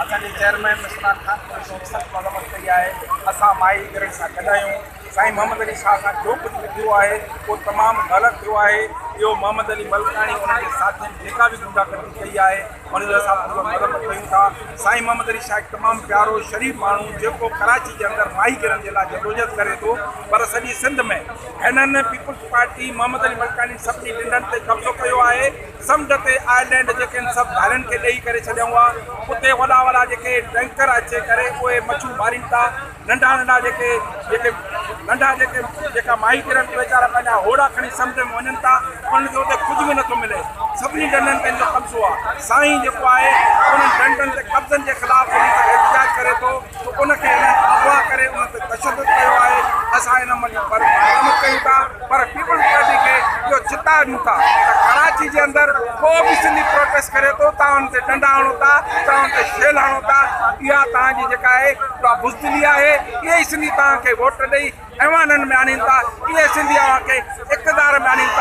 असांजे chairman mister Khan सख़्तु मज़म्मत कई आहे। असां माई गिरण सां गॾु आहियूं। साईं मोहम्मद अली शाह सां जो कुझु बि थियो आहे उहो तमामु ग़लति थियो आहे। इहो मोहम्मद अली मलकानी उन्हनि जे साथियुनि जेका बि गुंडागर्दी कई आहे उनजी असां मज़म्मत कयूं था। साईं मोहम्मद अली शाह हिकु तमामु प्यारो शरीफ़ माण्हू जेको कराची जे अंदरि माई गिरण जे लाइ जदोजहद करे थो, पर सॼी सिंध में हिननि पीपुल्स पार्टी मोहम्मद अली मलकानी सभिनी ॾिंडनि ते कब्ज़ो कयो आहे। समुंड ते आइलैंड जेके आहिनि सभु धारियुनि खे ॾेई करे छॾियऊं आहे। उते वॾा वॾा जेके टैंकर अचे करे उहे मछियूं मारीनि था। नंढा नंढा जेका माई किरन वीचारा पंहिंजा होड़ा खणी समुंड में वञनि था, उन्हनि खे उते कुझु बि नथो मिले। सभिनी ॾंडनि ते जो कब्ज़ो आहे। साईं जेको आहे उन्हनि ॾंडनि ते कब्ज़नि जे ख़िलाफ़ एहतिजाज करे थो, उनखे अगवा करे उन ते तशदुद कयो आहे। असां हिन मज़म्मत कयूं था, पर पीपल्स पार्टी खे इहो चिता ॾियूं था त कराची जे अंदरि को बि सिंधी प्रोटेस्ट करे थो, तव्हां हुन ते डंडा हणो था, तव्हां हुन ते शेल हणो था। इहा तव्हांजी जेका आहे उहा बुज़दिली आहे। इहे ई सिंधी तव्हांखे वोट ॾेई ऐवाननि में आणीनि था, इहे सिंधी तव्हांखे इक़्तिदार में आणीनि था।